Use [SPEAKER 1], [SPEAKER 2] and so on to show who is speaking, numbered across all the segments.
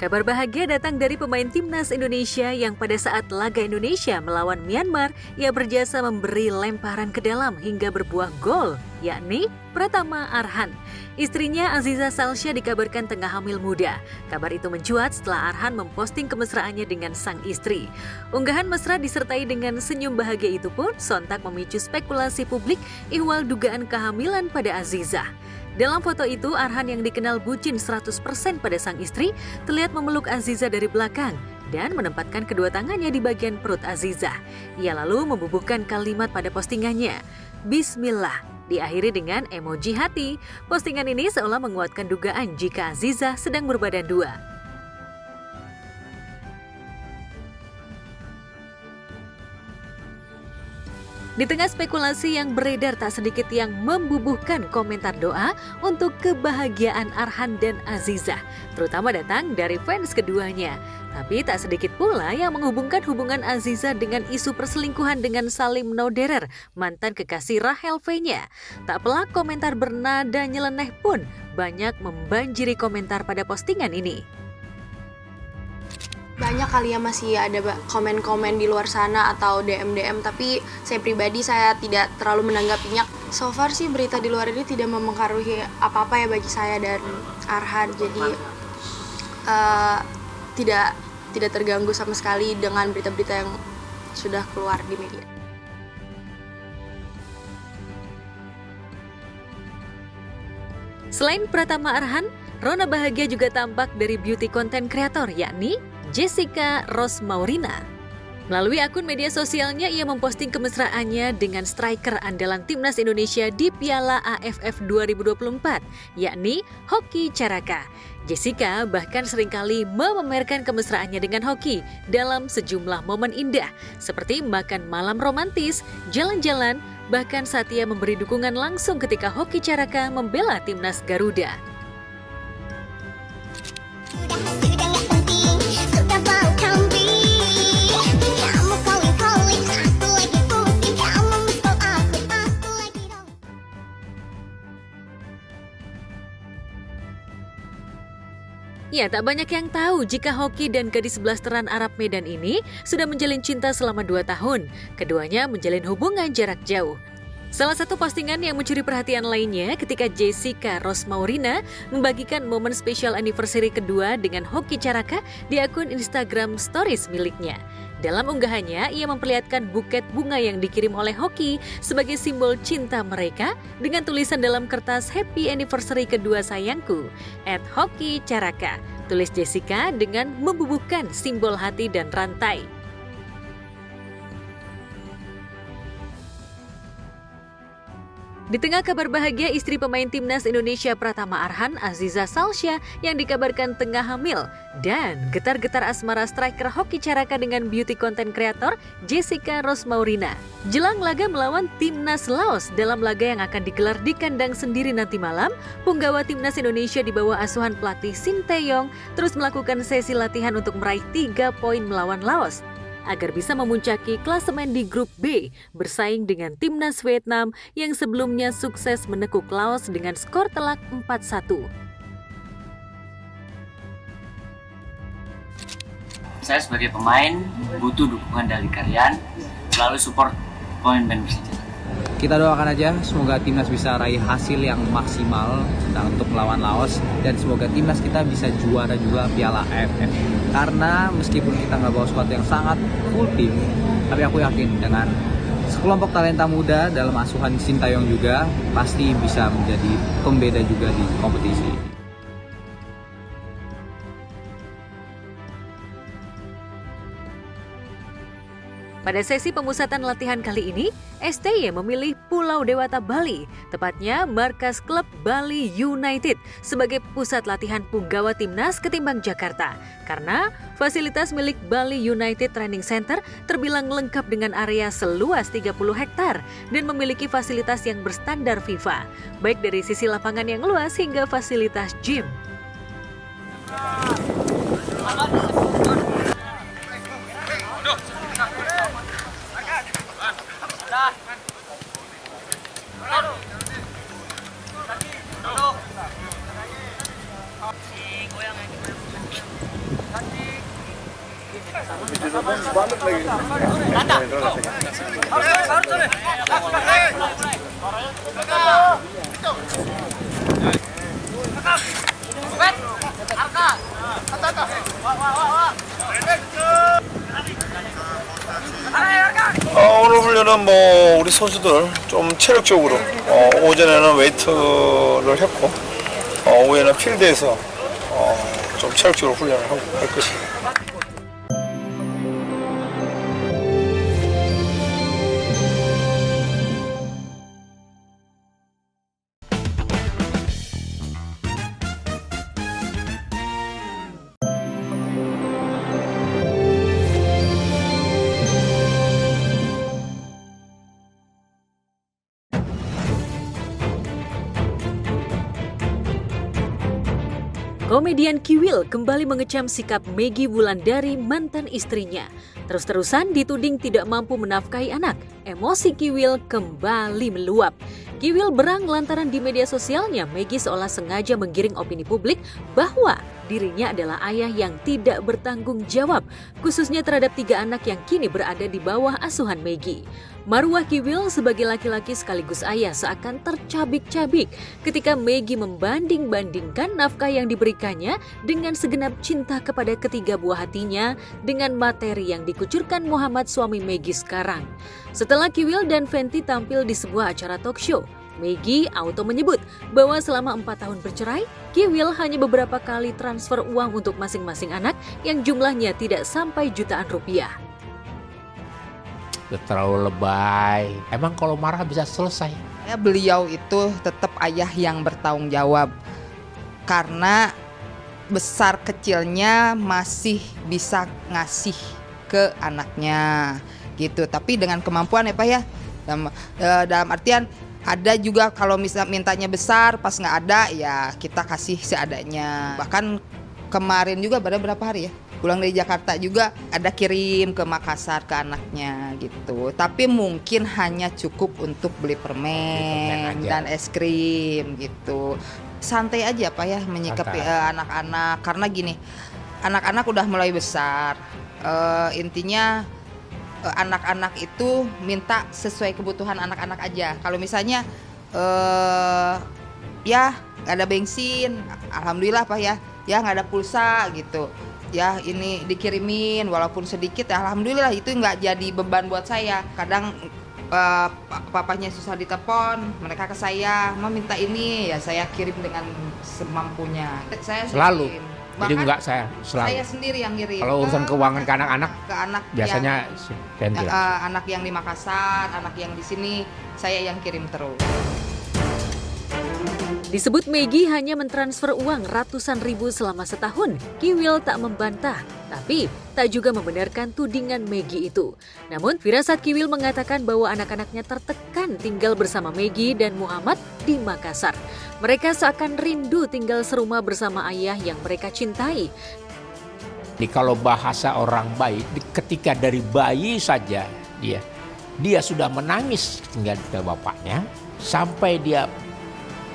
[SPEAKER 1] Kabar bahagia datang dari pemain timnas Indonesia yang pada saat laga Indonesia melawan Myanmar, ia berjasa memberi lemparan ke dalam hingga berbuah gol, yakni Pratama Arhan. Istrinya Aziza Salsya dikabarkan tengah hamil muda. Kabar itu mencuat setelah Arhan memposting kemesraannya dengan sang istri. Unggahan mesra disertai dengan senyum bahagia itu pun sontak memicu spekulasi publik ihwal dugaan kehamilan pada Aziza. Dalam foto itu, Arhan yang dikenal bucin 100% pada sang istri terlihat memeluk Aziza dari belakang dan menempatkan kedua tangannya di bagian perut Aziza. Ia lalu membubuhkan kalimat pada postingannya, Bismillah, diakhiri dengan emoji hati. Postingan ini seolah menguatkan dugaan jika Aziza sedang berbadan dua. Di tengah spekulasi yang beredar, tak sedikit yang membubuhkan komentar doa untuk kebahagiaan Arhan dan Aziza, terutama datang dari fans keduanya. Tapi tak sedikit pula yang menghubungkan hubungan Aziza dengan isu perselingkuhan dengan Salim Noderer, mantan kekasih Rahel V-nya. Tak pelak komentar bernada nyeleneh pun banyak membanjiri komentar pada postingan ini.
[SPEAKER 2] Banyak kali ya masih ada komen-komen di luar sana atau DM-DM, tapi saya pribadi saya tidak terlalu menanggapinya. So far sih berita di luar ini tidak mempengaruhi apa-apa ya bagi saya dan Arhan, jadi tidak terganggu sama sekali dengan berita-berita yang sudah keluar di media.
[SPEAKER 1] Selain Pratama Arhan, Rona bahagia juga tampak dari beauty content creator yakni Jessica Rosmaurina. Melalui akun media sosialnya, ia memposting kemesraannya dengan striker andalan timnas Indonesia di Piala AFF 2024, yakni Hoki Caraka. Jessica bahkan seringkali memamerkan kemesraannya dengan Hoki dalam sejumlah momen indah, seperti makan malam romantis, jalan-jalan, bahkan saat ia memberi dukungan langsung ketika Hoki Caraka membela timnas Garuda. Ya, tak banyak yang tahu jika Hoki dan gadis blasteran Arab Medan ini sudah menjalin cinta selama 2 tahun. Keduanya menjalin hubungan jarak jauh. Salah satu postingan yang mencuri perhatian lainnya ketika Jessica Rosmaurina membagikan momen spesial anniversary kedua dengan Hoki Caraka di akun Instagram Stories miliknya. Dalam unggahannya, ia memperlihatkan buket bunga yang dikirim oleh Hoki sebagai simbol cinta mereka dengan tulisan dalam kertas Happy Anniversary kedua sayangku, @Hoki Caraka, tulis Jessica dengan membubuhkan simbol hati dan rantai. Di tengah kabar bahagia istri pemain timnas Indonesia Pratama Arhan, Aziza Salsya yang dikabarkan tengah hamil, dan getar-getar asmara striker Hoki Caraka dengan beauty content creator Jessica Rosmaurina. Jelang laga melawan timnas Laos dalam laga yang akan digelar di kandang sendiri nanti malam, punggawa timnas Indonesia di bawah asuhan pelatih Sinteyong terus melakukan sesi latihan untuk meraih 3 poin melawan Laos agar bisa memuncaki klasemen di grup B bersaing dengan timnas Vietnam yang sebelumnya sukses menekuk Laos dengan skor telak 4-1.
[SPEAKER 3] Saya sebagai pemain butuh dukungan dari kalian, selalu support pemain-pemain Persija.
[SPEAKER 4] Kita doakan aja semoga timnas bisa raih hasil yang maksimal untuk melawan Laos dan semoga timnas kita bisa juara juga Piala AFF. Karena meskipun kita nggak bawa skuad yang sangat full tim, tapi aku yakin dengan sekelompok talenta muda dalam asuhan Sintayong juga pasti bisa menjadi pembeda juga di kompetisi.
[SPEAKER 1] Pada sesi pemusatan latihan kali ini, STY memilih Pulau Dewata Bali, tepatnya markas klub Bali United sebagai pusat latihan punggawa timnas ketimbang Jakarta. Karena fasilitas milik Bali United Training Center terbilang lengkap dengan area seluas 30 hektar dan memiliki fasilitas yang berstandar FIFA, baik dari sisi lapangan yang luas hingga fasilitas gym.
[SPEAKER 5] Si goyang yang gimana? 오늘 훈련은 우리 선수들 좀 체력적으로 오전에는 웨이트를 했고 오후에는 필드에서 좀 체력적으로 훈련을 할 것입니다.
[SPEAKER 1] Komedian Kiwil kembali mengecam sikap Maggie Wulandari, mantan istrinya. Terus-terusan dituding tidak mampu menafkahi anak. Emosi Kiwil kembali meluap. Kiwil berang lantaran di media sosialnya Maggie seolah sengaja menggiring opini publik bahwa dirinya adalah ayah yang tidak bertanggung jawab, khususnya terhadap 3 anak yang kini berada di bawah asuhan Maggie. Marwah Kiwil sebagai laki-laki sekaligus ayah seakan tercabik-cabik ketika Maggie membanding-bandingkan nafkah yang diberikannya dengan segenap cinta kepada ketiga buah hatinya dengan materi yang dikucurkan Muhammad suami Maggie sekarang. Setelah Kiwil dan Fenty tampil di sebuah acara talk show, Maggie auto menyebut bahwa selama 4 tahun bercerai, Kiwil hanya beberapa kali transfer uang untuk masing-masing anak yang jumlahnya tidak sampai jutaan rupiah.
[SPEAKER 6] Terlalu lebay. Emang kalau marah bisa selesai?
[SPEAKER 7] Beliau itu tetap ayah yang bertanggung jawab karena besar kecilnya masih bisa ngasih ke anaknya gitu. Tapi dengan kemampuan ya Pak ya, dalam artian ada juga kalau misalnya mintanya besar pas nggak ada ya kita kasih seadanya. Bahkan kemarin juga berapa hari ya, pulang dari Jakarta juga ada kirim ke Makassar ke anaknya gitu. Tapi mungkin hanya cukup untuk beli permen dan es krim gitu. Santai aja Pak ya menyikapi anak-anak, karena gini, anak-anak udah mulai besar. Intinya anak-anak itu minta sesuai kebutuhan anak-anak aja. Kalau misalnya ya nggak ada bensin, alhamdulillah Pak ya nggak ada pulsa gitu. Ya ini dikirimin walaupun sedikit ya alhamdulillah, itu nggak jadi beban buat saya. Kadang papanya susah ditelepon, mereka ke saya mau minta ini ya saya kirim dengan semampunya. Saya
[SPEAKER 6] Selalu.
[SPEAKER 7] kirim.
[SPEAKER 6] Jadi
[SPEAKER 7] Bahkan
[SPEAKER 6] enggak saya selalu.
[SPEAKER 7] Saya sendiri yang ngirim.
[SPEAKER 6] Kalau urusan keuangan ke anak-anak, biasanya
[SPEAKER 7] yang, anak yang di Makassar, anak yang di sini saya yang kirim terus.
[SPEAKER 1] Disebut Maggie hanya mentransfer uang ratusan ribu selama setahun. Kiwil tak membantah, tapi tak juga membenarkan tudingan Maggie itu. Namun, firasat Kiwil mengatakan bahwa anak-anaknya tertekan tinggal bersama Maggie dan Muhammad di Makassar. Mereka seakan rindu tinggal serumah bersama ayah yang mereka cintai.
[SPEAKER 6] Jadi kalau bahasa orang baik, ketika dari bayi saja dia sudah menangis tinggal di bapaknya, sampai dia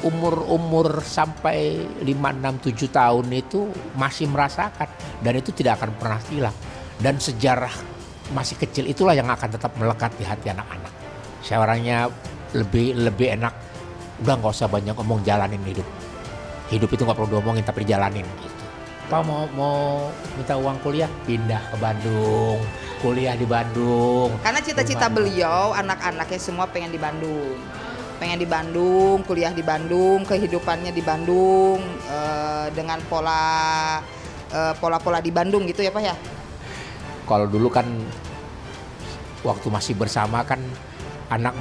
[SPEAKER 6] umur sampai 5, 6, 7 tahun itu masih merasakan, dan itu tidak akan pernah hilang. Dan sejarah masih kecil itulah yang akan tetap melekat di hati anak-anak. Saya orangnya lebih enak, udah nggak usah banyak ngomong, jalanin hidup. Hidup itu nggak perlu diomongin tapi dijalanin gitu. Pak mau minta uang kuliah, pindah ke Bandung, kuliah di Bandung.
[SPEAKER 7] Karena cita-cita beliau anak-anaknya semua pengen di Bandung. Pengen di Bandung, kuliah di Bandung, kehidupannya di Bandung, dengan pola-pola di Bandung gitu ya Pak ya?
[SPEAKER 6] Kalau dulu kan waktu masih bersama kan anak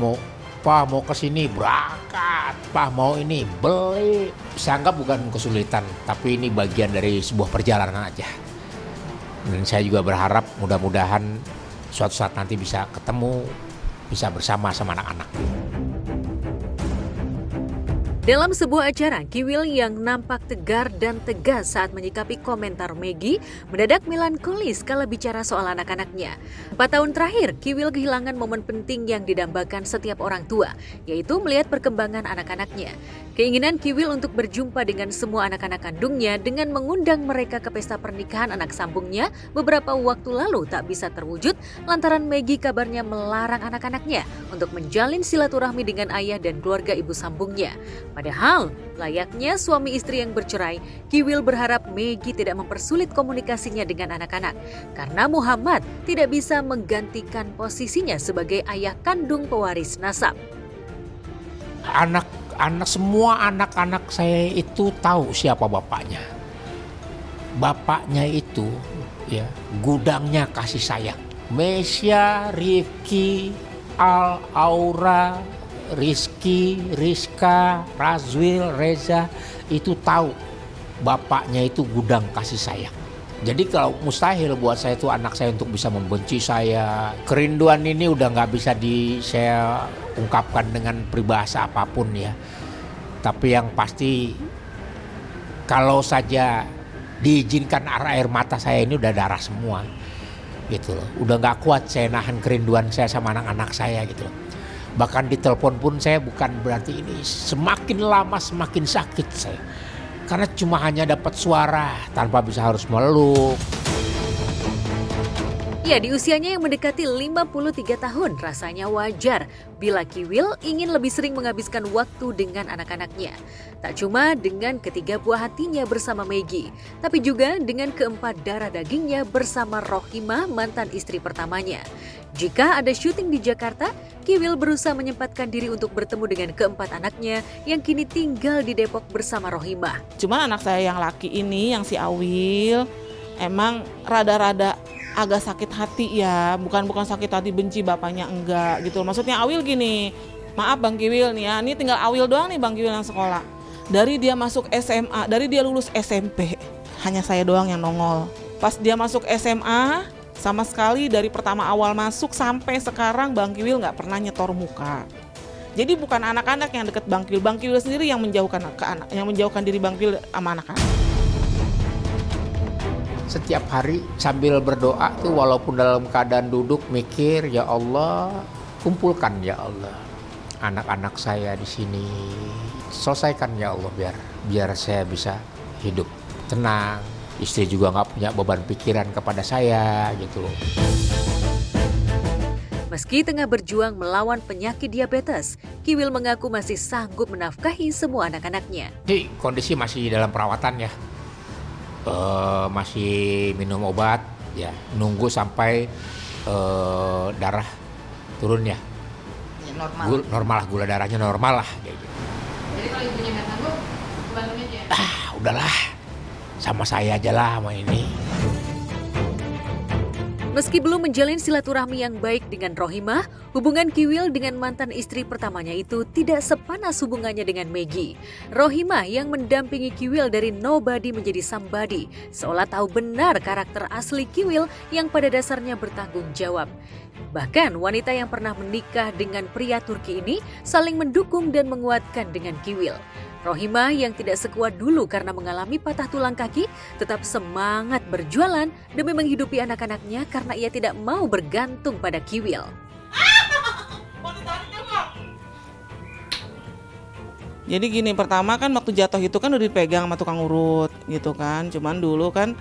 [SPEAKER 6] Pak mau kesini berangkat, Pak mau ini beli. Saya anggap bukan kesulitan, tapi ini bagian dari sebuah perjalanan aja. Dan saya juga berharap mudah-mudahan suatu saat nanti bisa ketemu, bisa bersama sama anak-anak.
[SPEAKER 1] Dalam sebuah acara, Kiwil yang nampak tegar dan tegas saat menyikapi komentar Maggie mendadak melankolis kala bicara soal anak-anaknya. 4 tahun terakhir, Kiwil kehilangan momen penting yang didambakan setiap orang tua, yaitu melihat perkembangan anak-anaknya. Keinginan Kiwil untuk berjumpa dengan semua anak-anak kandungnya dengan mengundang mereka ke pesta pernikahan anak sambungnya beberapa waktu lalu tak bisa terwujud lantaran Maggie kabarnya melarang anak-anaknya untuk menjalin silaturahmi dengan ayah dan keluarga ibu sambungnya. Padahal, layaknya suami istri yang bercerai, Kiwil berharap Maggie tidak mempersulit komunikasinya dengan anak-anak karena Muhammad tidak bisa menggantikan posisinya sebagai ayah kandung pewaris nasab.
[SPEAKER 6] Semua anak-anak saya itu tahu siapa bapaknya. Bapaknya itu ya gudangnya kasih sayang. Mesya, Rifki, Al, Aura, Rizky, Rizka, Razwil, Reza itu tahu bapaknya itu gudang kasih sayang. Jadi kalau mustahil buat saya itu anak saya untuk bisa membenci saya. Kerinduan ini udah nggak bisa saya ungkapkan dengan peribahasa apapun ya. Tapi yang pasti kalau saja diizinkan air mata saya ini udah darah semua gitu loh. Udah nggak kuat saya nahan kerinduan saya sama anak-anak saya gitu loh. Bahkan di telepon pun saya bukan berarti ini semakin lama semakin sakit saya. Karena cuma hanya dapat suara tanpa bisa harus meluk.
[SPEAKER 1] Ya, di usianya yang mendekati 53 tahun, rasanya wajar bila Kiwil ingin lebih sering menghabiskan waktu dengan anak-anaknya. Tak cuma dengan ketiga buah hatinya bersama Maggie, tapi juga dengan keempat darah dagingnya bersama Rohimah, mantan istri pertamanya. Jika ada syuting di Jakarta, Kiwil berusaha menyempatkan diri untuk bertemu dengan keempat anaknya yang kini tinggal di Depok bersama Rohimah.
[SPEAKER 8] Cuman anak saya yang laki ini, yang si Awil, emang rada-rada agak sakit hati ya, bukan sakit hati benci bapaknya, enggak gitu. Maksudnya Awil gini, maaf Bang Kiwil nih ya, ini tinggal Awil doang nih Bang Kiwil yang sekolah. Dari dia masuk SMA, dari dia lulus SMP, hanya saya doang yang nongol. Pas dia masuk SMA, sama sekali dari pertama awal masuk sampai sekarang Bang Kiwil nggak pernah nyetor muka. Jadi bukan anak-anak yang deket Bang Kiwil sendiri yang menjauhkan ke anak, yang menjauhkan diri Bang Kiwil sama anak-anak.
[SPEAKER 6] Setiap hari sambil berdoa tuh walaupun dalam keadaan duduk mikir, ya Allah, kumpulkan ya Allah anak-anak saya di sini. Selesaikan ya Allah biar saya bisa hidup tenang. Istri juga nggak punya beban pikiran kepada saya gitu loh.
[SPEAKER 1] Meski tengah berjuang melawan penyakit diabetes, Kiwil mengaku masih sanggup menafkahi semua anak-anaknya.
[SPEAKER 6] Jadi kondisi masih dalam perawatan ya. Masih minum obat ya, nunggu sampai darah turun ya. Normal lah, gula darahnya normal lah kayak gitu.
[SPEAKER 9] Jadi kalau ibunya nggak sanggup, bantuin aja.
[SPEAKER 6] Udahlah, sama saya aja lah sama ini.
[SPEAKER 1] Meski belum menjalin silaturahmi yang baik dengan Rohimah, hubungan Kiwil dengan mantan istri pertamanya itu tidak sepanas hubungannya dengan Maggie. Rohimah yang mendampingi Kiwil dari nobody menjadi somebody, seolah tahu benar karakter asli Kiwil yang pada dasarnya bertanggung jawab. Bahkan wanita yang pernah menikah dengan pria Turki ini saling mendukung dan menguatkan dengan Kiwil. Rohimah yang tidak sekuat dulu karena mengalami patah tulang kaki tetap semangat berjualan demi menghidupi anak-anaknya karena ia tidak mau bergantung pada Kiwil.
[SPEAKER 8] Jadi gini, pertama kan waktu jatuh itu kan udah dipegang sama tukang urut gitu kan. Cuman dulu kan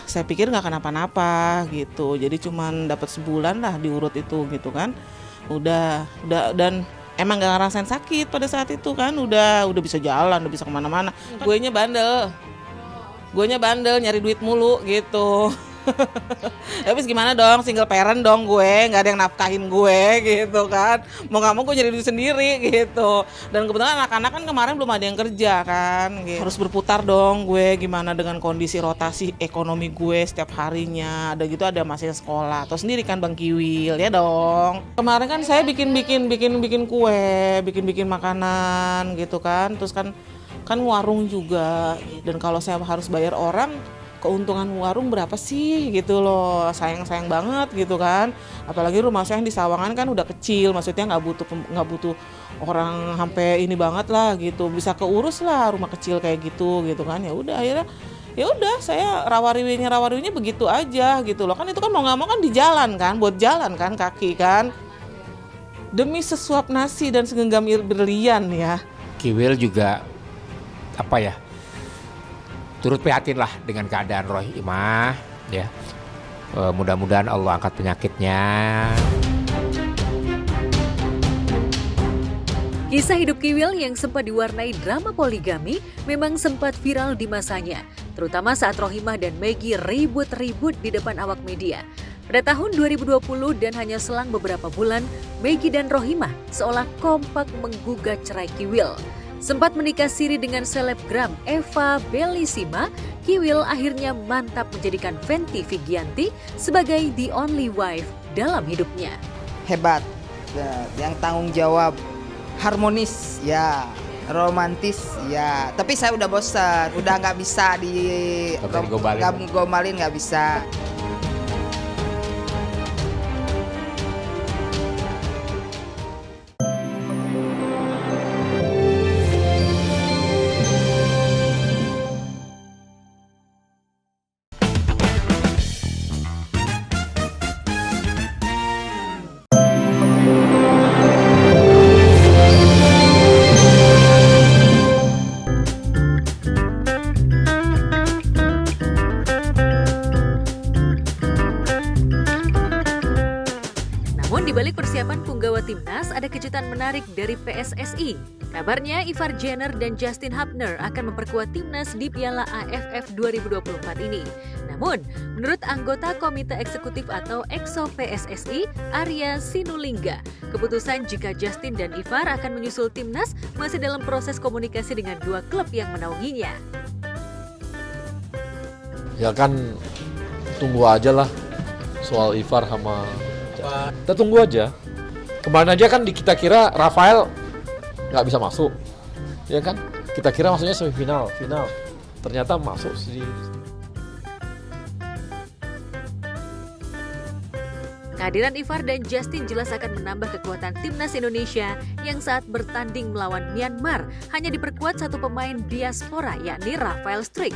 [SPEAKER 8] saya pikir nggak kenapa-napa gitu. Jadi cuman dapat sebulan lah diurut itu gitu kan. Udah dan emang gak ngerasain sakit pada saat itu kan, udah bisa jalan, udah bisa kemana-mana. Guenya bandel, nyari duit mulu gitu. Tapi gimana dong, single parent dong gue, gak ada yang nafkahin gue gitu kan. Mau gak mau gue nyari duit sendiri gitu. Dan kebetulan anak-anak kan kemarin belum ada yang kerja kan gitu. Harus berputar dong gue, gimana dengan kondisi rotasi ekonomi gue setiap harinya. Ada gitu, ada masih sekolah. Atau sendiri kan Bang Kiwil, ya dong. Kemarin kan saya bikin kue, bikin makanan gitu kan. Terus kan warung juga. Dan kalau saya harus bayar orang, keuntungan warung berapa sih gitu loh, sayang banget gitu kan. Apalagi rumah saya yang di Sawangan kan udah kecil, maksudnya nggak butuh orang sampai ini banget lah gitu, bisa keurus lah rumah kecil kayak gitu kan. Ya udah akhirnya saya rawariwinya begitu aja gitu loh. Kan itu kan mau nggak mau kan di jalan kan, buat jalan kan kaki kan, demi sesuap nasi dan segenggam berlian ya.
[SPEAKER 6] Kiwil juga turut prihatin lah dengan keadaan Rohimah ya. Mudah-mudahan Allah angkat penyakitnya.
[SPEAKER 1] Kisah hidup Kiwil yang sempat diwarnai drama poligami memang sempat viral di masanya, terutama saat Rohimah dan Maggie ribut-ribut di depan awak media. Pada tahun 2020 dan hanya selang beberapa bulan, Maggie dan Rohimah seolah kompak menggugat cerai Kiwil. Sempat menikah siri dengan selebgram Eva Bellissima, Kiwil akhirnya mantap menjadikan Fenty Vigianti sebagai the only wife dalam hidupnya.
[SPEAKER 7] Hebat, yang tanggung jawab, harmonis, ya, romantis, ya. Tapi saya udah bosan, udah nggak bisa gombalin, nggak bisa.
[SPEAKER 1] Di balik persiapan punggawa timnas, ada kejutan menarik dari PSSI. Kabarnya Ivar Jenner dan Justin Hubner akan memperkuat timnas di Piala AFF 2024 ini. Namun, menurut anggota Komite Eksekutif atau EXO PSSI, Arya Sinulinga, keputusan jika Justin dan Ivar akan menyusul timnas masih dalam proses komunikasi dengan dua klub yang menaunginya.
[SPEAKER 10] Ya kan, tunggu aja lah soal Ivar sama... Kita tunggu aja. Kemarin aja kan kita kira Rafael nggak bisa masuk, ya kan? Kita kira maksudnya semifinal, final. Ternyata masuk sih.
[SPEAKER 1] Kehadiran Ivar dan Justin jelas akan menambah kekuatan timnas Indonesia yang saat bertanding melawan Myanmar hanya diperkuat satu pemain diaspora yakni Rafael Struijk.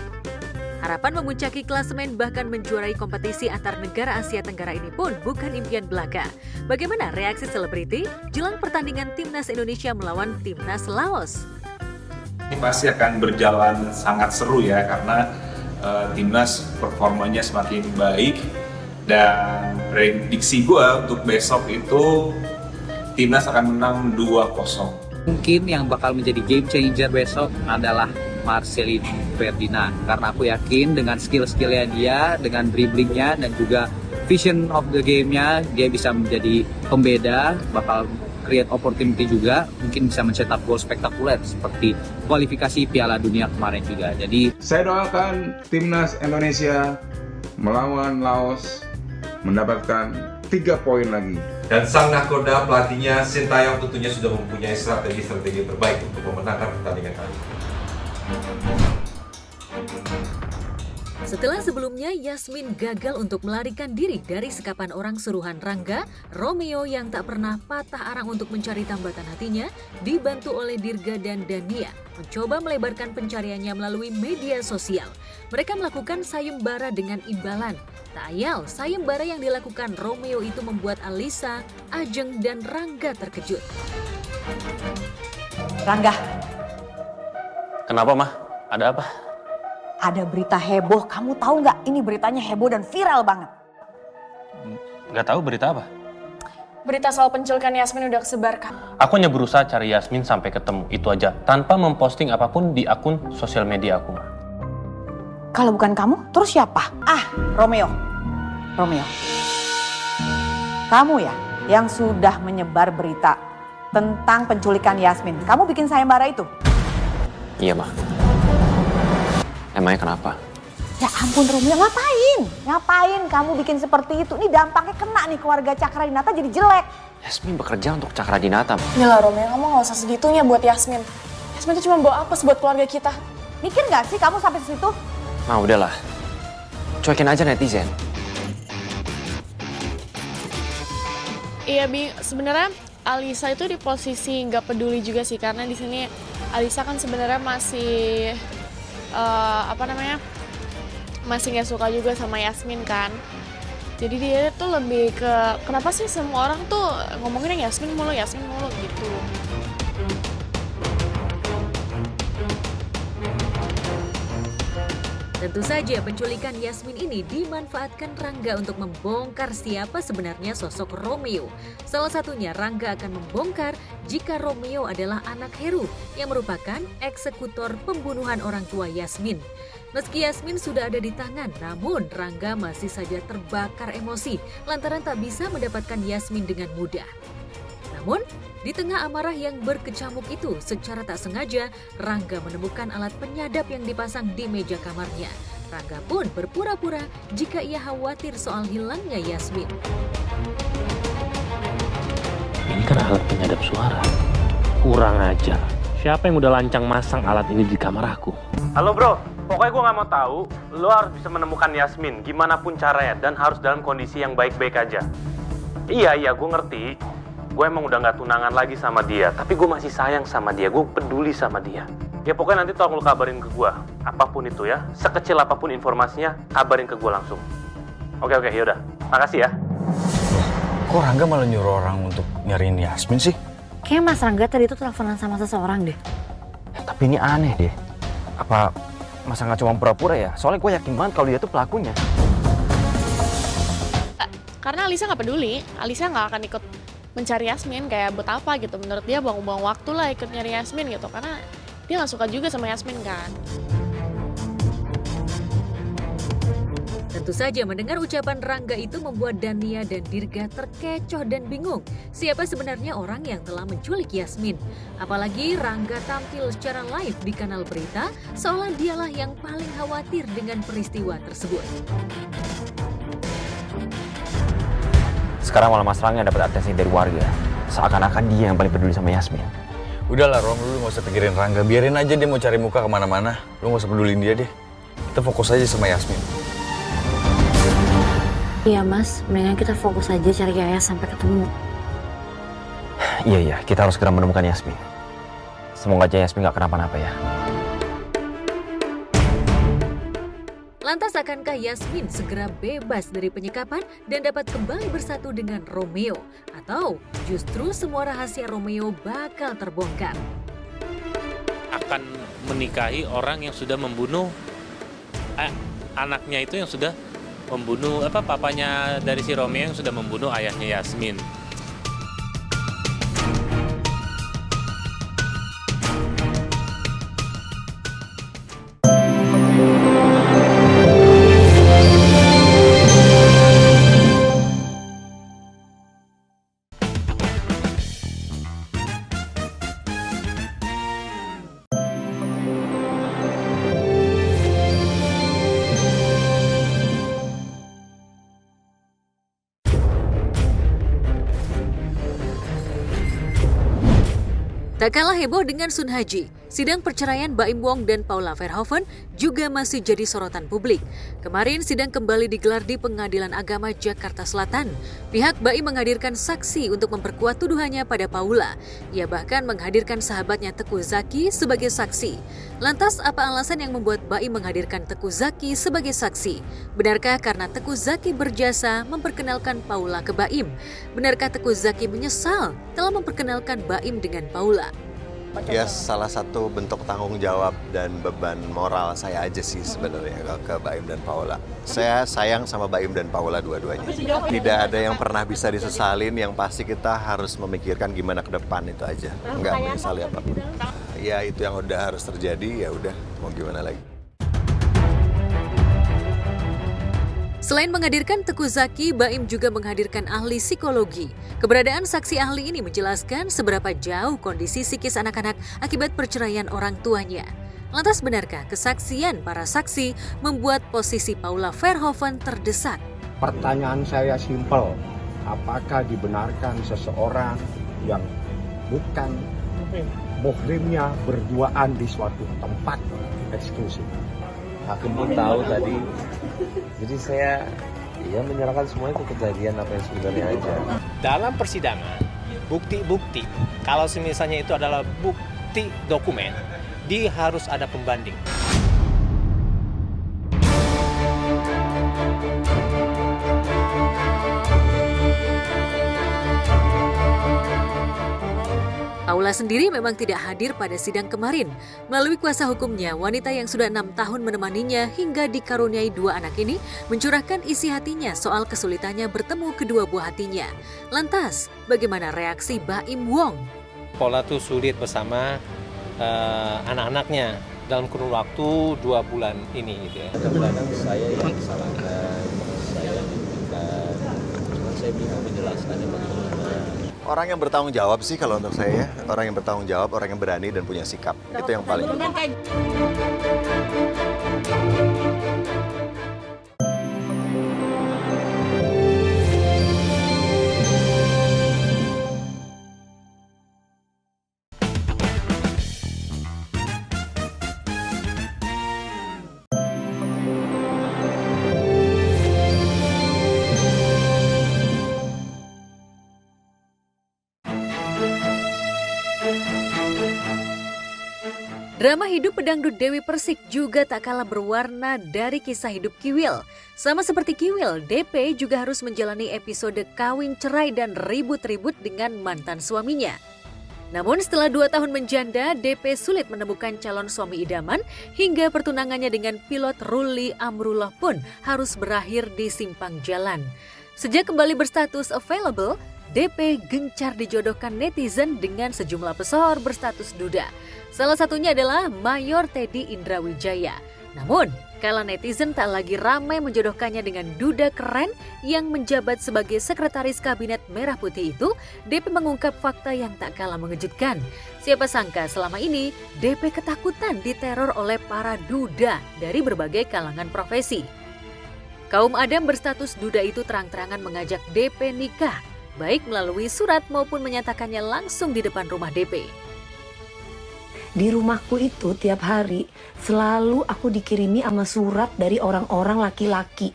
[SPEAKER 1] Harapan memuncaki klasemen bahkan menjuarai kompetisi antar negara Asia Tenggara ini pun bukan impian belaka. Bagaimana reaksi selebriti jelang pertandingan timnas Indonesia melawan timnas Laos?
[SPEAKER 11] Ini pasti akan berjalan sangat seru ya, karena timnas performanya semakin baik, dan prediksi gue untuk besok itu timnas akan menang 2-0.
[SPEAKER 4] Mungkin yang bakal menjadi game changer besok adalah Marcelino Ferdinand, karena aku yakin dengan skill-skillnya dia, dengan dribblingnya dan juga vision of the game-nya, dia bisa menjadi pembeda, bakal create opportunity juga, mungkin bisa mencetak gol spektakuler seperti kualifikasi Piala Dunia kemarin juga. Jadi
[SPEAKER 12] saya doakan timnas Indonesia melawan Laos mendapatkan 3 poin lagi.
[SPEAKER 13] Dan sang nahkoda pelatihnya Sintayong tentunya sudah mempunyai strategi terbaik untuk memenangkan pertandingan kali ini.
[SPEAKER 1] Setelah sebelumnya Yasmin gagal untuk melarikan diri dari sekapan orang suruhan Rangga, Romeo yang tak pernah patah arang untuk mencari tambatan hatinya, dibantu oleh Dirga dan Dania, mencoba melebarkan pencariannya melalui media sosial. Mereka melakukan sayembara dengan imbalan. Tak ayal, sayembara yang dilakukan Romeo itu membuat Alisa, Ajeng, dan Rangga terkejut.
[SPEAKER 14] Rangga.
[SPEAKER 15] Kenapa, Mah? Ada apa?
[SPEAKER 14] Ada berita heboh, kamu tahu nggak? Ini beritanya heboh dan viral banget.
[SPEAKER 15] Nggak tahu berita apa?
[SPEAKER 2] Berita soal penculikan Yasmin udah kesebarkan.
[SPEAKER 15] Aku hanya berusaha cari Yasmin sampai ketemu, itu aja. Tanpa memposting apapun di akun sosial media aku, Mah.
[SPEAKER 14] Kalau bukan kamu, terus siapa? Romeo. Romeo. Kamu ya yang sudah menyebar berita tentang penculikan Yasmin. Kamu bikin sayembara itu?
[SPEAKER 15] Iya, Mah. Emangnya kenapa?
[SPEAKER 14] Ya ampun Romeo, ngapain? Ngapain kamu bikin seperti itu? Ini dampaknya kena nih keluarga Cakradinata jadi jelek.
[SPEAKER 15] Yasmin bekerja untuk Cakradinata.
[SPEAKER 2] Yalah Romeo, kamu gak usah segitunya buat Yasmin. Yasmin itu cuma bawa apes buat keluarga kita.
[SPEAKER 14] Mikir gak sih kamu sampai situ?
[SPEAKER 15] Nah udahlah, cuekin aja netizen.
[SPEAKER 2] Iya Bi, sebenarnya Alisa itu di posisi nggak peduli juga sih, karena di sini Alisa kan sebenarnya masih masih nggak suka juga sama Yasmin kan. Jadi dia tuh lebih ke kenapa sih semua orang tuh ngomongin yang Yasmin mulu gitu.
[SPEAKER 1] Tentu saja penculikan Yasmin ini dimanfaatkan Rangga untuk membongkar siapa sebenarnya sosok Romeo. Salah satunya Rangga akan membongkar jika Romeo adalah anak Heru yang merupakan eksekutor pembunuhan orang tua Yasmin. Meski Yasmin sudah ada di tangan, namun Rangga masih saja terbakar emosi lantaran tak bisa mendapatkan Yasmin dengan mudah. Namun, di tengah amarah yang berkecamuk itu, secara tak sengaja, Rangga menemukan alat penyadap yang dipasang di meja kamarnya. Rangga pun berpura-pura jika ia khawatir soal hilangnya Yasmin.
[SPEAKER 15] Ini kan alat penyadap suara. Kurang ajar. Siapa yang udah lancang masang alat ini di kamar aku? Halo bro, pokoknya gue gak mau tahu. Lo harus bisa menemukan Yasmin, gimana pun caranya, dan harus dalam kondisi yang baik-baik aja. Iya, gue ngerti. Gue emang udah gak tunangan lagi sama dia, tapi gue masih sayang sama dia, gue peduli sama dia. Ya pokoknya nanti tolong lo kabarin ke gue, apapun itu ya, sekecil apapun informasinya, kabarin ke gue langsung. Oke, yaudah, makasih ya.
[SPEAKER 16] Kok Rangga malah nyuruh orang untuk nyariin Yasmin sih?
[SPEAKER 14] Kayaknya Mas Rangga tadi tuh teleponan sama seseorang deh.
[SPEAKER 16] Tapi ini aneh deh. Apa masa nggak cuma pura-pura ya? Soalnya gue yakin banget kalau dia tuh pelakunya.
[SPEAKER 9] Karena Alisa nggak peduli, Alisa nggak akan ikut mencari Yasmin, kayak buat apa gitu. Menurut dia buang-buang waktu lah ikut nyari Yasmin gitu, karena dia nggak suka juga sama Yasmin kan.
[SPEAKER 1] Tentu saja mendengar ucapan Rangga itu membuat Dania dan Dirga terkecoh dan bingung siapa sebenarnya orang yang telah menculik Yasmin. Apalagi Rangga tampil secara live di kanal berita seolah dialah yang paling khawatir dengan peristiwa tersebut.
[SPEAKER 16] Sekarang malah Mas Rangga dapat atensi dari warga. Seakan-akan dia yang paling peduli sama Yasmin. Udahlah Rom, lu gak usah pikirin Rangga. Biarin aja dia mau cari muka kemana-mana. Lu gak usah pedulin dia deh. Kita fokus aja sama Yasmin.
[SPEAKER 14] Iya Mas, mendingan kita fokus aja cari Yaya sampai ketemu.
[SPEAKER 16] Iya, kita harus segera menemukan Yasmin. Semoga aja Yasmin gak kenapa-napa ya.
[SPEAKER 1] Lantas akankah Yasmin segera bebas dari penyekapan dan dapat kembali bersatu dengan Romeo? Atau justru semua rahasia Romeo bakal terbongkar?
[SPEAKER 17] Akan menikahi orang yang sudah membunuh anaknya itu yang sudah membunuh papanya dari si Romeo yang sudah membunuh ayahnya Yasmin.
[SPEAKER 1] Tak kalah heboh dengan Sun Haji, sidang perceraian Baim Wong dan Paula Verhoeven juga masih jadi sorotan publik. Kemarin sidang kembali digelar di Pengadilan Agama Jakarta Selatan. Pihak Baim menghadirkan saksi untuk memperkuat tuduhannya pada Paula. Ia bahkan menghadirkan sahabatnya Teuku Zacky sebagai saksi. Lantas apa alasan yang membuat Baim menghadirkan Teuku Zacky sebagai saksi? Benarkah karena Teuku Zacky berjasa memperkenalkan Paula ke Baim? Benarkah Teuku Zacky menyesal telah memperkenalkan Baim dengan Paula?
[SPEAKER 18] Ya salah satu bentuk tanggung jawab dan beban moral saya aja sih sebenarnya ke Baim dan Paula. Saya sayang sama Baim dan Paula dua-duanya. Tidak ada yang pernah bisa disesalin, yang pasti kita harus memikirkan gimana ke depan itu aja. Enggak menyesali apapun. Ya itu yang udah harus terjadi, ya udah mau gimana lagi.
[SPEAKER 1] Selain menghadirkan Teuku Zacky, Baim juga menghadirkan ahli psikologi. Keberadaan saksi ahli ini menjelaskan seberapa jauh kondisi psikis anak-anak akibat perceraian orang tuanya. Lantas benarkah kesaksian para saksi membuat posisi Paula Verhoeven terdesak?
[SPEAKER 19] Pertanyaan saya simpel, apakah dibenarkan seseorang yang bukan muhrimnya berduaan di suatu tempat eksklusif?
[SPEAKER 20] Hakim pun tahu tadi, jadi saya menyerahkan semuanya ke kejadian apa yang sebenarnya aja.
[SPEAKER 21] Dalam persidangan, bukti-bukti, kalau misalnya itu adalah bukti dokumen, dia harus ada pembanding.
[SPEAKER 1] Paula Paula sendiri memang tidak hadir pada sidang kemarin. Melalui kuasa hukumnya, wanita yang sudah 6 tahun menemaninya hingga dikaruniai 2 anak ini mencurahkan isi hatinya soal kesulitannya bertemu kedua buah hatinya. Lantas, bagaimana reaksi Baim Wong?
[SPEAKER 21] Paula tuh sulit bersama anak-anaknya dalam kurun waktu 2 bulan ini gitu ya.
[SPEAKER 20] Kadang-kadang saya yang disalahkan, saya yang dibutuhkan, cuma saya bingung menjelaskannya bagaimana.
[SPEAKER 18] Orang yang bertanggung jawab sih kalau untuk saya, orang yang bertanggung jawab, orang yang berani dan punya sikap. Itu yang paling penting.
[SPEAKER 1] Drama hidup pedangdut Dewi Persik juga tak kalah berwarna dari kisah hidup Kiwil. Sama seperti Kiwil, DP juga harus menjalani episode kawin cerai dan ribut-ribut dengan mantan suaminya. Namun setelah 2 tahun menjanda, DP sulit menemukan calon suami idaman hingga pertunangannya dengan pilot Ruli Amrullah pun harus berakhir di simpang jalan. Sejak kembali berstatus available, DP gencar dijodohkan netizen dengan sejumlah pesohor berstatus duda. Salah satunya adalah Mayor Teddy Indrawijaya. Namun, kala netizen tak lagi ramai menjodohkannya dengan duda keren yang menjabat sebagai sekretaris kabinet Merah Putih itu, DP mengungkap fakta yang tak kalah mengejutkan. Siapa sangka selama ini DP ketakutan diteror oleh para duda dari berbagai kalangan profesi. Kaum Adam berstatus duda itu terang-terangan mengajak DP nikah, baik melalui surat maupun menyatakannya langsung di depan rumah DP.
[SPEAKER 3] Di rumahku itu tiap hari selalu aku dikirimi sama surat dari orang-orang laki-laki.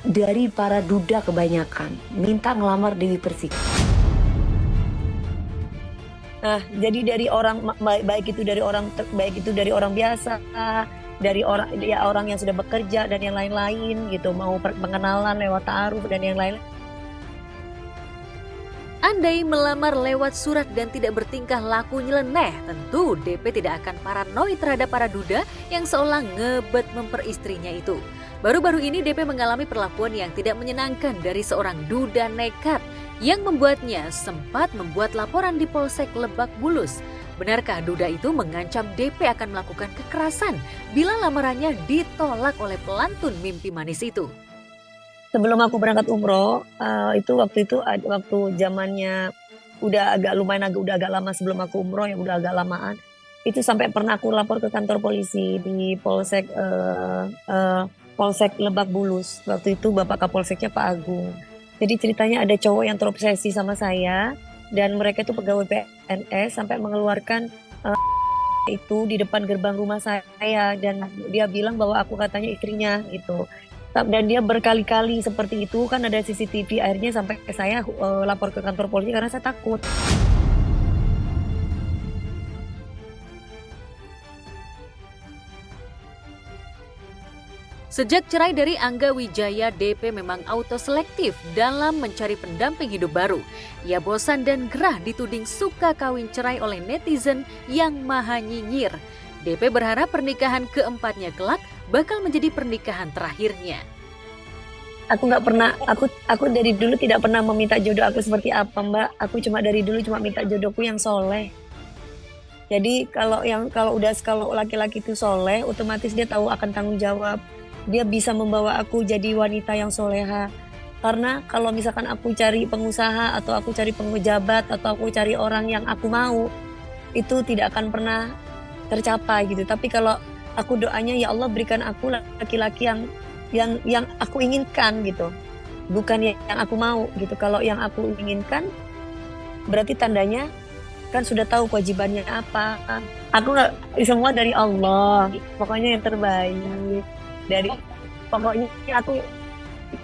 [SPEAKER 3] Dari para duda kebanyakan, minta ngelamar Dewi Persik. Nah, jadi dari orang baik itu dari orang biasa, dari orang yang sudah bekerja dan yang lain-lain gitu, mau pengenalan lewat ta'aruf dan yang lain.
[SPEAKER 1] Andai melamar lewat surat dan tidak bertingkah laku nyeleneh, tentu DP tidak akan paranoid terhadap para duda yang seolah ngebet memperistrinya itu. Baru-baru ini DP mengalami perlakuan yang tidak menyenangkan dari seorang duda nekat yang membuatnya sempat membuat laporan di Polsek Lebak Bulus. Benarkah duda itu mengancam DP akan melakukan kekerasan bila lamarannya ditolak oleh pelantun mimpi manis itu?
[SPEAKER 3] Sebelum aku berangkat umroh, waktu zamannya udah agak lama sebelum aku umroh, ya udah agak lamaan. Itu sampai pernah aku lapor ke kantor polisi di Polsek Lebak Bulus. Waktu itu Bapak Kapolseknya Pak Agung. Jadi ceritanya ada cowok yang terobsesi sama saya dan mereka itu pegawai PNS sampai mengeluarkan itu di depan gerbang rumah saya dan dia bilang bahwa aku katanya istrinya gitu. Dan dia berkali-kali seperti itu, kan ada CCTV, akhirnya sampai saya lapor ke kantor polisi karena saya takut.
[SPEAKER 1] Sejak cerai dari Angga Wijaya, DP memang autoselektif dalam mencari pendamping hidup baru. Ia bosan dan gerah dituding suka kawin cerai oleh netizen yang maha nyinyir. DP berharap pernikahan keempatnya kelak bakal menjadi pernikahan terakhirnya.
[SPEAKER 3] Aku dari dulu tidak pernah meminta jodoh aku seperti apa, Mbak. Aku dari dulu minta jodohku yang soleh. Jadi kalau laki-laki itu soleh, otomatis dia tahu akan tanggung jawab. Dia bisa membawa aku jadi wanita yang soleha. Karena kalau misalkan aku cari pengusaha atau aku cari pejabat atau aku cari orang yang aku mau, itu tidak akan pernah tercapai gitu. Tapi kalau aku doanya, ya Allah berikan aku laki-laki yang aku inginkan gitu, bukan yang aku mau gitu. Kalau yang aku inginkan berarti tandanya kan sudah tahu kewajibannya apa. Aku nggak, semua dari Allah, pokoknya yang terbaik.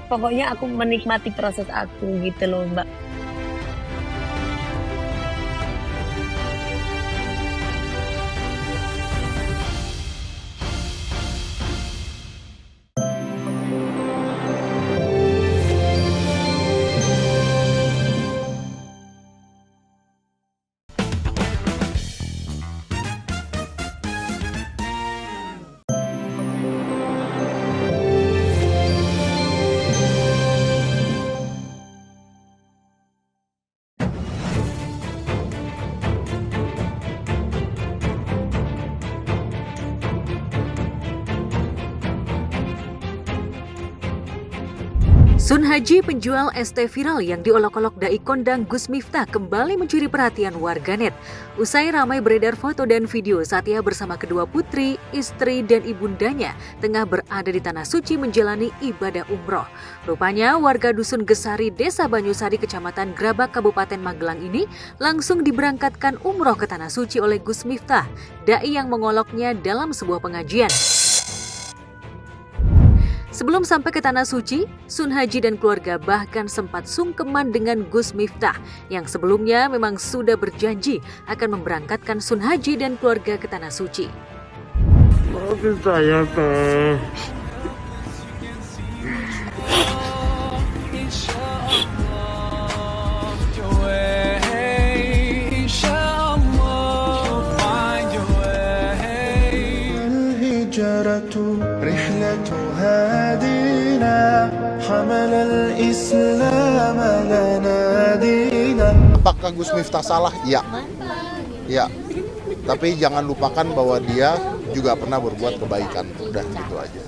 [SPEAKER 3] Pokoknya aku menikmati proses aku gitu loh, Mbak.
[SPEAKER 1] Sun Haji, penjual es teh viral yang diolok-olok dai kondang Gus Miftah, kembali mencuri perhatian warganet. Usai ramai beredar foto dan video saat ia bersama kedua putri, istri, dan ibundanya tengah berada di Tanah Suci menjalani ibadah umroh. Rupanya warga Dusun Gesari, Desa Banyusari, Kecamatan Grabak, Kabupaten Magelang ini langsung diberangkatkan umroh ke Tanah Suci oleh Gus Miftah, dai yang mengoloknya dalam sebuah pengajian. Sebelum sampai ke Tanah Suci, Sun Haji dan keluarga bahkan sempat sungkeman dengan Gus Miftah yang sebelumnya memang sudah berjanji akan memberangkatkan Sun Haji dan keluarga ke Tanah Suci.
[SPEAKER 15] Maafin saya, Teh.
[SPEAKER 5] Apakah Gus Miftah salah? Iya. Ya. Tapi jangan lupakan bahwa dia juga pernah berbuat kebaikan. Udah gitu aja.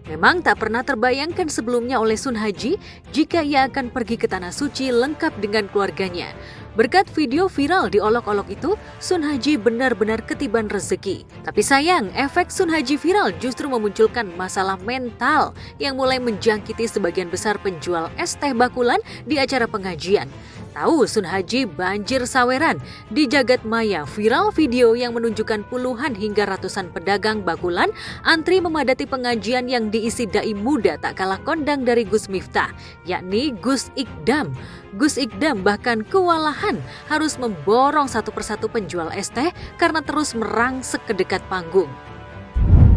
[SPEAKER 1] Memang tak pernah terbayangkan sebelumnya oleh Sun Haji jika ia akan pergi ke Tanah Suci lengkap dengan keluarganya. Berkat video viral diolok-olok itu, Sun Haji benar-benar ketiban rezeki. Tapi sayang, efek Sun Haji viral justru memunculkan masalah mental yang mulai menjangkiti sebagian besar penjual es teh bakulan di acara pengajian. Tahu Sun Haji banjir saweran di jagat maya, viral video yang menunjukkan puluhan hingga ratusan pedagang bakulan antri memadati pengajian yang diisi dai muda tak kalah kondang dari Gus Miftah, yakni Gus Ikdam. Gus Ikdam bahkan kewalahan harus memborong satu persatu penjual es teh karena terus merangsek ke dekat panggung.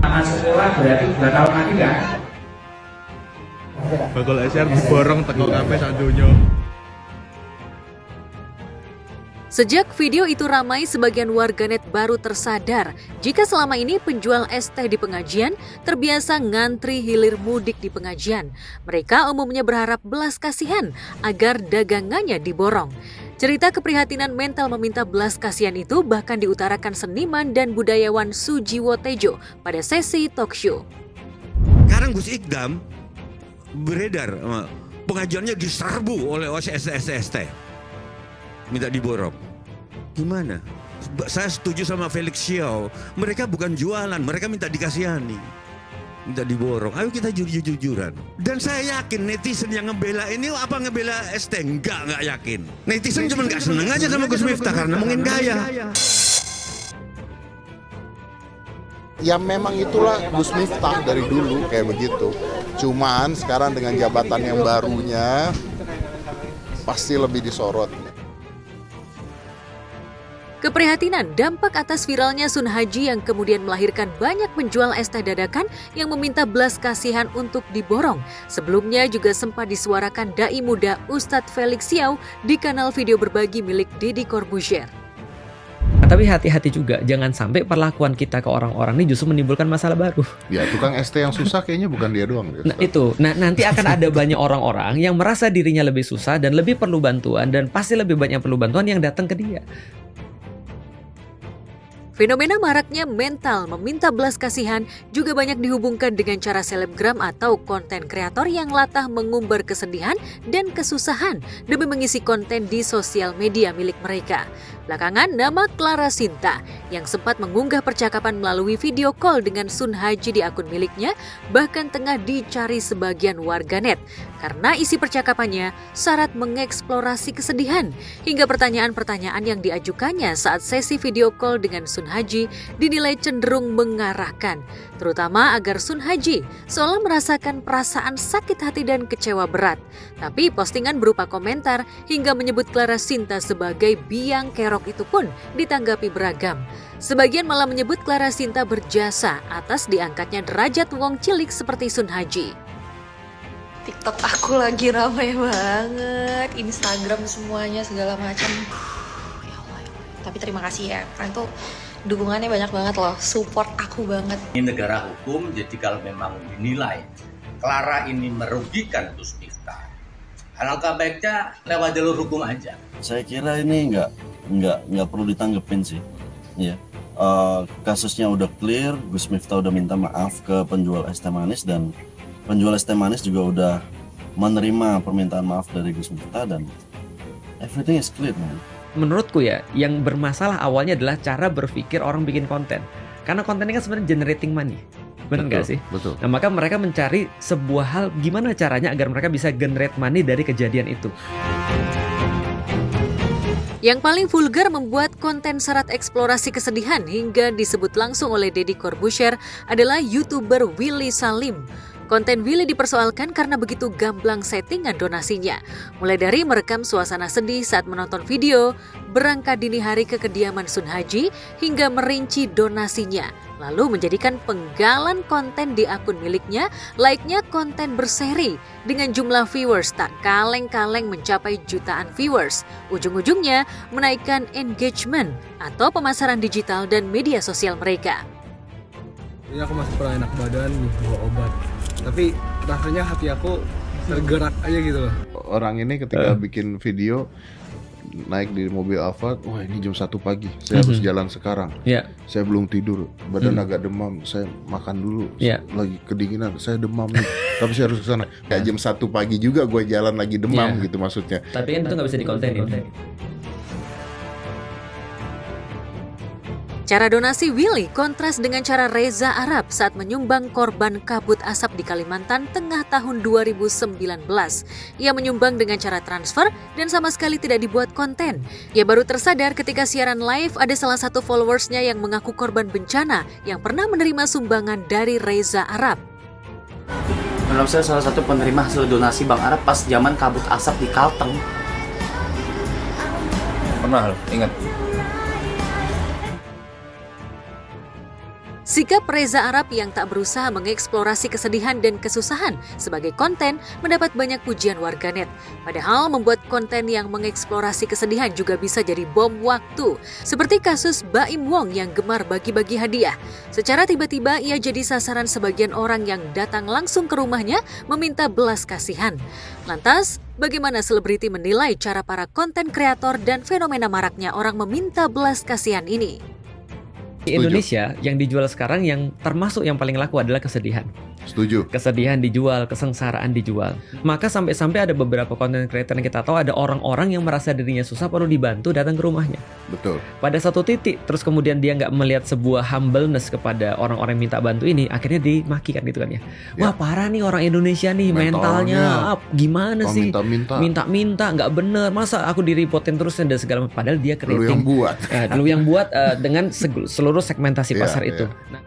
[SPEAKER 22] Anak sekolah berarti 2 tahun lagi kan? Bakul SR diborong teko kabeh sak donya.
[SPEAKER 1] Sejak video itu ramai, sebagian warganet baru tersadar jika selama ini penjual es teh di pengajian terbiasa ngantri hilir mudik di pengajian. Mereka umumnya berharap belas kasihan agar dagangannya diborong. Cerita keprihatinan mental meminta belas kasihan itu bahkan diutarakan seniman dan budayawan Sujiwo Tejo pada sesi talk show.
[SPEAKER 23] Sekarang Gus Ikdam beredar, pengajiannya diserbu oleh OSSST. Minta diborong. Gimana? Saya setuju sama Felix Xiao. Mereka bukan jualan, mereka minta dikasihani. Minta diborong. Ayo kita jujur-jujuran. Dan saya yakin netizen yang ngebela ini apa ngebela ST? Enggak yakin. Netizen cuma gak seneng aja sama Gus Miftah karena mungkin gaya.
[SPEAKER 5] Ya memang itulah Gus Miftah dari dulu kayak begitu. Cuman sekarang dengan jabatan yang barunya pasti lebih disorot.
[SPEAKER 1] Keprihatinan dampak atas viralnya Sun Haji yang kemudian melahirkan banyak penjual es teh dadakan yang meminta belas kasihan untuk diborong. Sebelumnya juga sempat disuarakan dai muda Ustadz Felix Xiao di kanal video berbagi milik Deddy Corbuzier.
[SPEAKER 24] Tapi hati-hati juga, jangan sampai perlakuan kita ke orang-orang ini justru menimbulkan masalah baru.
[SPEAKER 5] Ya tukang ST yang susah kayaknya bukan dia doang.
[SPEAKER 24] Nah itu, nanti akan ada banyak orang-orang yang merasa dirinya lebih susah dan lebih perlu bantuan, dan pasti lebih banyak perlu bantuan yang datang ke dia.
[SPEAKER 1] Fenomena maraknya mental meminta belas kasihan juga banyak dihubungkan dengan cara selebgram atau konten kreator yang latah mengumbar kesedihan dan kesusahan demi mengisi konten di sosial media milik mereka. Belakangan, nama Clara Sinta yang sempat mengunggah percakapan melalui video call dengan Sun Haji di akun miliknya bahkan tengah dicari sebagian warganet karena isi percakapannya syarat mengeksplorasi kesedihan hingga pertanyaan-pertanyaan yang diajukannya saat sesi video call dengan Sun Haji dinilai cenderung mengarahkan, terutama agar Sun Haji seolah merasakan perasaan sakit hati dan kecewa berat. Tapi postingan berupa komentar hingga menyebut Clara Sinta sebagai biang kerok itu pun ditanggapi beragam. Sebagian malah menyebut Clara Sinta berjasa atas diangkatnya derajat wong cilik seperti Sun Haji.
[SPEAKER 25] TikTok aku lagi ramai banget, Instagram semuanya segala macam. Ya Allah. Tapi terima kasih ya, karena itu dukungannya banyak banget loh, support aku banget.
[SPEAKER 26] Ini negara hukum, jadi kalau memang dinilai Clara ini merugikan Gus Miftah, alangkah baiknya lewat jalur hukum aja.
[SPEAKER 27] Saya kira ini nggak perlu ditanggepin sih, ya. Kasusnya udah clear, Gus Miftah udah minta maaf ke penjual es teh manis dan penjual es teh manis juga udah menerima permintaan maaf dari Gus Miftah dan everything is clear, man.
[SPEAKER 24] Menurutku ya, yang bermasalah awalnya adalah cara berpikir orang bikin konten. Karena konten ini kan sebenarnya generating money. Benar nggak sih?
[SPEAKER 5] Betul.
[SPEAKER 24] Nah, maka mereka mencari sebuah hal gimana caranya agar mereka bisa generate money dari kejadian itu.
[SPEAKER 1] Yang paling vulgar membuat konten syarat eksplorasi kesedihan hingga disebut langsung oleh Deddy Corbuzier adalah YouTuber Willy Salim. Konten Willy dipersoalkan karena begitu gamblang settingan donasinya. Mulai dari merekam suasana sedih saat menonton video, berangkat dini hari ke kediaman Sun Haji, hingga merinci donasinya. Lalu menjadikan penggalan konten di akun miliknya, layaknya konten berseri dengan jumlah viewers tak kaleng-kaleng mencapai jutaan viewers. Ujung-ujungnya menaikkan engagement atau pemasaran digital dan media sosial mereka.
[SPEAKER 4] Ini aku masih pernah enak badan nih bawa obat, tapi rasanya hati aku tergerak aja gitu loh.
[SPEAKER 5] Orang ini ketika bikin video naik di mobil Alphard, wah ini jam 1 pagi, saya harus jalan sekarang. Saya belum tidur, badan agak demam, saya makan dulu, lagi kedinginan, saya demam nih, tapi saya harus ke sana. Kayak jam 1 pagi juga gue jalan lagi demam gitu maksudnya.
[SPEAKER 24] Tapi kan itu nggak bisa dikontenin.
[SPEAKER 1] Cara donasi Willy kontras dengan cara Reza Arab saat menyumbang korban kabut asap di Kalimantan tengah tahun 2019. Ia menyumbang dengan cara transfer dan sama sekali tidak dibuat konten. Ia baru tersadar ketika siaran live ada salah satu followersnya yang mengaku korban bencana yang pernah menerima sumbangan dari Reza Arab.
[SPEAKER 6] Menurut saya salah satu penerima hasil donasi Bang Arab pas zaman kabut asap di Kalteng.
[SPEAKER 16] Pernah lo, ingat?
[SPEAKER 1] Sikap Reza Arab yang tak berusaha mengeksplorasi kesedihan dan kesusahan sebagai konten mendapat banyak pujian warganet. Padahal membuat konten yang mengeksplorasi kesedihan juga bisa jadi bom waktu. Seperti kasus Baim Wong yang gemar bagi-bagi hadiah. Secara tiba-tiba ia jadi sasaran sebagian orang yang datang langsung ke rumahnya meminta belas kasihan. Lantas, bagaimana selebriti menilai cara para konten kreator dan fenomena maraknya orang meminta belas kasihan ini?
[SPEAKER 24] Di Indonesia yang dijual sekarang yang termasuk yang paling laku adalah kesedihan.
[SPEAKER 5] Setuju.
[SPEAKER 24] Kesedihan dijual, kesengsaraan dijual. Maka sampai-sampai ada beberapa content creator yang kita tahu ada orang-orang yang merasa dirinya susah perlu dibantu datang ke rumahnya.
[SPEAKER 5] Betul.
[SPEAKER 24] Pada satu titik terus kemudian dia nggak melihat sebuah humbleness kepada orang-orang yang minta bantu ini, akhirnya dimaki kan gitu kan ya. Wah parah nih orang Indonesia nih mentalnya gimana sih? Minta-minta nggak bener. Masa aku diripotin terus dan segala macam. Padahal dia creating.
[SPEAKER 5] Lu yang buat.
[SPEAKER 24] Lu yang buat dengan seluruh segmentasi pasar itu. Nah,